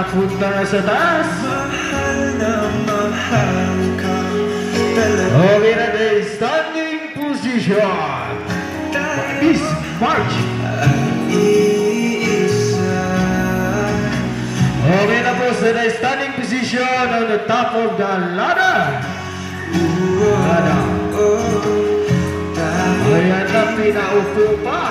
napunta na sa taas. Mahal na mahal ka talaga. Okay na the standing position. Miss March. Okay na po sa the standing position on the top of the ladder. Ayan na pinaupo pa.